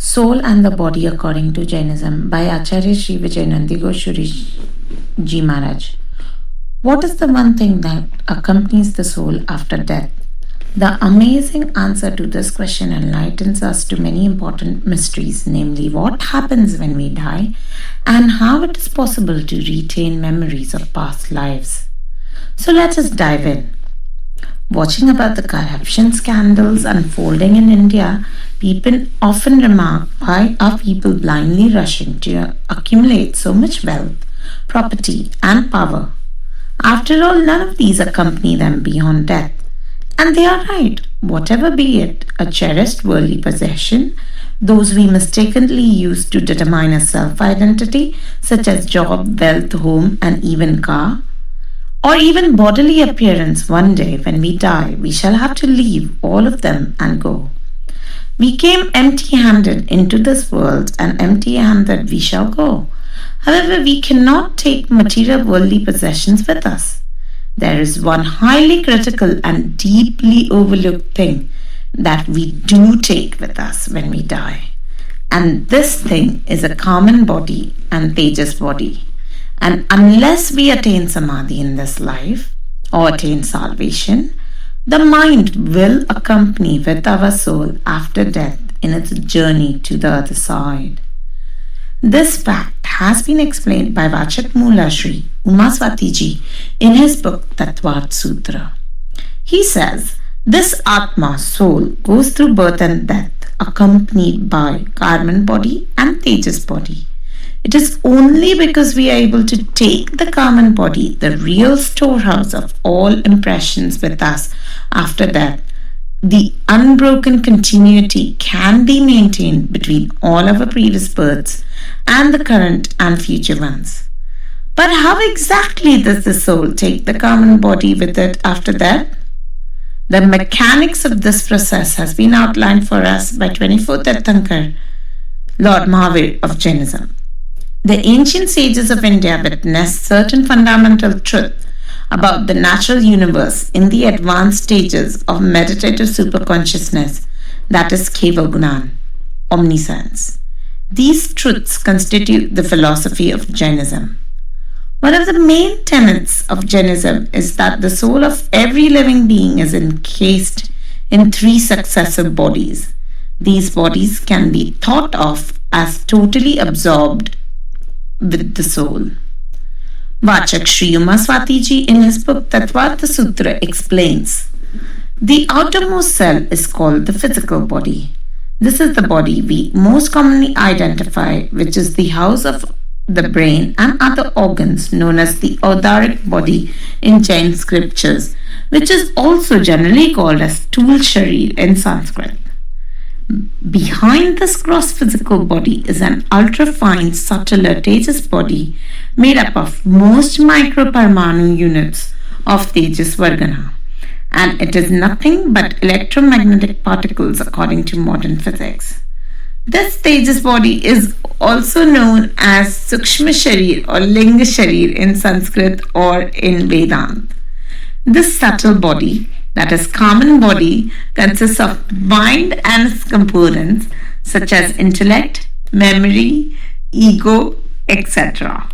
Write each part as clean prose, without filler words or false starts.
Soul and the Body According to Jainism by Acharya Sri Vijayanandi Goshuri Ji Maharaj. What is the one thing that accompanies the soul after death? The amazing answer to this question enlightens us to many important mysteries, namely what happens when we die and how it is possible to retain memories of past lives. So let us dive in. Watching about the corruption scandals unfolding in India, people often remark, why are people blindly rushing to accumulate so much wealth, property, and power? After all, none of these accompany them beyond death. And they are right, whatever be it, a cherished worldly possession, those we mistakenly use to determine a self-identity, such as job, wealth, home, and even car, or even bodily appearance. One day when we die, we shall have to leave all of them and go. We came empty-handed into this world, and empty-handed we shall go. However, we cannot take material worldly possessions with us. There is one highly critical and deeply overlooked thing that we do take with us when we die. And this thing is a common body and Tejas body. And unless we attain samadhi in this life or attain salvation, the mind will accompany with our soul after death in its journey to the other side. This fact has been explained by Vachak Mula Sri Umaswati Ji in his book Tattvat Sutra. He says, this Atma, soul, goes through birth and death accompanied by Karman body and Tejas body. It is only because we are able to take the Karman body, the real storehouse of all impressions with us after death, the unbroken continuity can be maintained between all our previous births and the current and future ones. But how exactly does the soul take the Karman body with it after death? The mechanics of this process has been outlined for us by 24th Tirthankar, Lord Mahavir of Jainism. The ancient sages of India witnessed certain fundamental truth about the natural universe in the advanced stages of meditative superconsciousness, that is Kevalgunan, omniscience. These truths constitute the philosophy of Jainism. One of the main tenets of Jainism is that the soul of every living being is encased in three successive bodies. These bodies can be thought of as totally absorbed with the soul. Vachak Sri Umaswati Ji in his book Tattvat Sutra explains, the outermost cell is called the physical body. This is the body we most commonly identify, which is the house of the brain and other organs, known as the Audaric body in Jain scriptures, which is also generally called as Sthul Sharir in Sanskrit. Behind this gross physical body is an ultra-fine, subtler Tejas body made up of most microparmanu units of Tejas Vargana, and it is nothing but electromagnetic particles according to modern physics. This Tejas body is also known as Sukshma Sharir or Linga Sharir in Sanskrit or in Vedanta. This subtle body, that is Karman body, consists of mind and its components such as intellect, memory, ego, etc.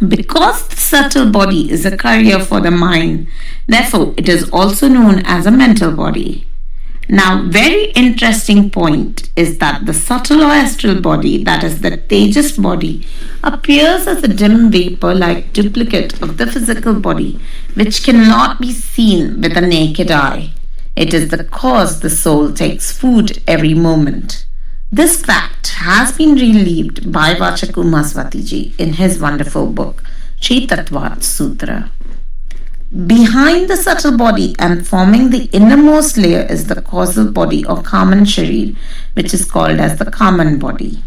Because the subtle body is a carrier for the mind, therefore it is also known as a mental body. Now, very interesting point is that the subtle or astral body, that is the Tejas body, appears as a dim vapor-like duplicate of the physical body, which cannot be seen with the naked eye. It is the cause the soul takes food every moment. This fact has been relieved by Vachak Umaswati Ji in his wonderful book, Sri Tattvat Sutra. Behind the subtle body and forming the innermost layer is the causal body or Karman Sharir, which is called as the Karman body.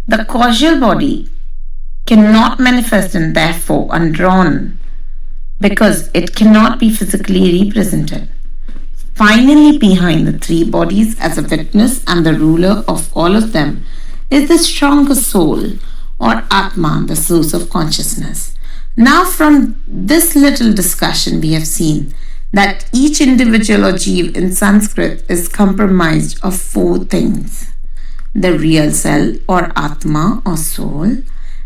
The causal body cannot manifest and therefore undrawn because it cannot be physically represented. Finally, behind the three bodies as a witness and the ruler of all of them is the stronger soul or Atma, the source of consciousness. Now, from this little discussion, we have seen that each individual or jeev in Sanskrit is comprised of four things. the real self or Atma or soul,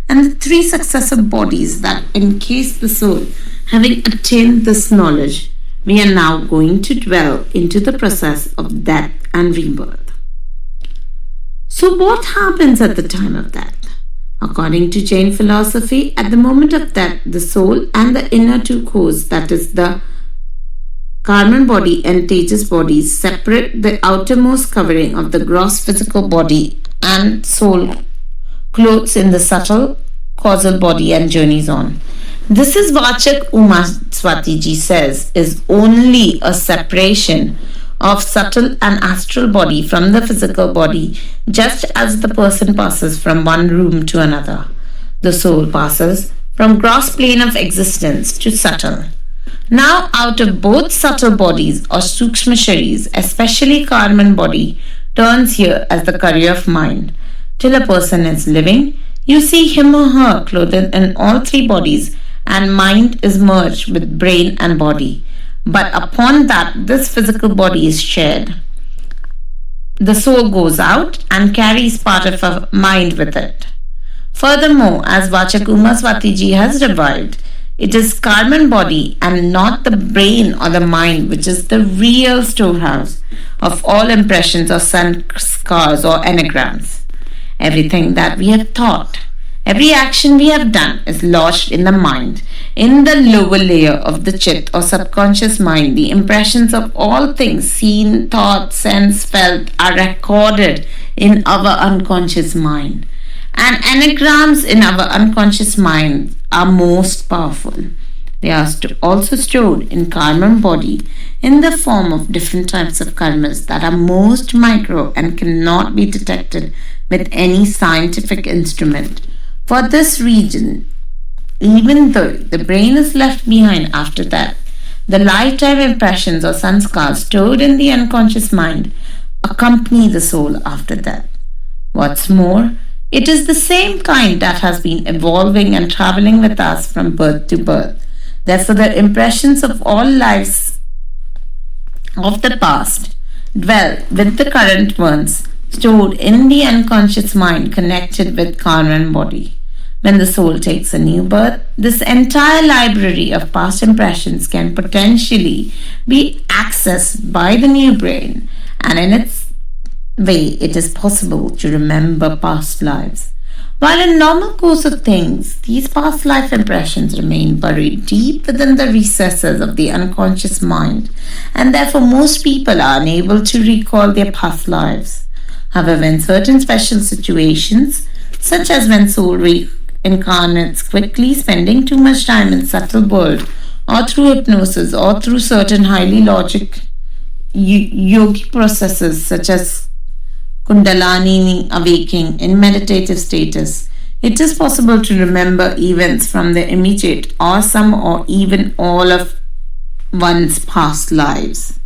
and the three successive bodies that encase the soul. Having attained this knowledge, we are now going to dwell into the process of death and rebirth. So, what happens at the time of death? According to Jain philosophy, at the moment of death, the soul and the inner two cores, that is the Karman body and Tejas bodies, separate the outermost covering of the gross physical body and soul clothes in the subtle causal body and journeys on. This is Vachak Uma Swatiji says is only a separation of subtle and astral body from the physical body, just as the person passes from one room to another. The soul passes from gross plane of existence to subtle. Now, out of both subtle bodies or Sukshma Sharis, especially Karman body, turns here as the career of mind. Till a person is living, you see him or her clothed in all three bodies, and mind is merged with brain and body. But upon that, this physical body is shared. The soul goes out and carries part of a mind with it. Furthermore, as Vachakuma Swatiji has revived, it is Karman body and not the brain or the mind which is the real storehouse of all impressions or sanskars or anagrams. Everything that we have thought, every action we have done is lodged in the mind. In the lower layer of the chit or subconscious mind, the impressions of all things seen, thought, sensed, felt are recorded in our unconscious mind. And anagrams in our unconscious mind are most powerful. They are also stored in Karman body in the form of different types of karmas that are most micro and cannot be detected with any scientific instrument. For this reason, even though the brain is left behind after death, the lifetime impressions or sanskars stored in the unconscious mind accompany the soul after death. What's more, it is the same kind that has been evolving and traveling with us from birth to birth. Therefore, the impressions of all lives of the past dwell with the current ones stored in the unconscious mind connected with Karman body. When the soul takes a new birth, this entire library of past impressions can potentially be accessed by the new brain, and in its way it is possible to remember past lives. While in normal course of things, these past life impressions remain buried deep within the recesses of the unconscious mind, and therefore most people are unable to recall their past lives. However, in certain special situations, such as when soul reincarnates quickly, spending too much time in subtle world, or through hypnosis, or through certain highly logic yogic processes such as Kundalini awakening in meditative status, it is possible to remember events from the immediate or some or even all of one's past lives.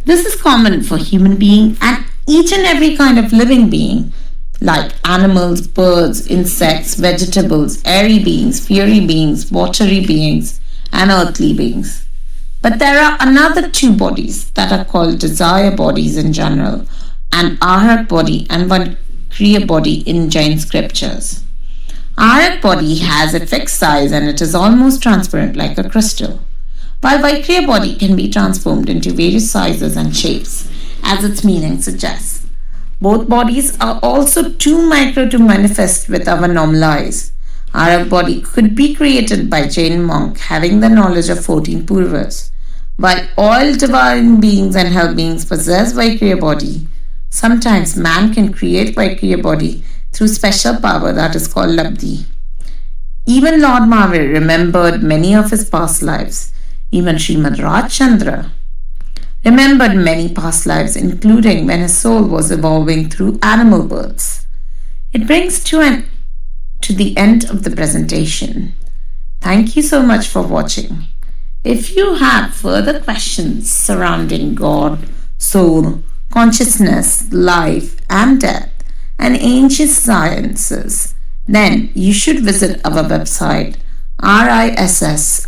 This is common for human being and each and every kind of living being, like animals, birds, insects, vegetables, airy beings, fiery beings, watery beings, and earthly beings. But there are another two bodies that are called desire bodies in general, an Arak body and one Kriya body in Jain scriptures. Arak body has a fixed size and it is almost transparent like a crystal, while Vaikriya body can be transformed into various sizes and shapes, as its meaning suggests. Both bodies are also too micro to manifest with our normal eyes. Arak body could be created by Jain monk having the knowledge of 14 Purvas, while all divine beings and hell beings possess Vaikriya body. Sometimes man can create Vaikriya body through special power that is called Labdhi. Even Lord Mahavir remembered many of his past lives. Even Srimad Rajchandra remembered many past lives, including when his soul was evolving through animal births. It brings to the end of the presentation. Thank you so much for watching. If you have further questions surrounding God, soul, consciousness, life and death, and ancient sciences, then you should visit our website rissIOS.org.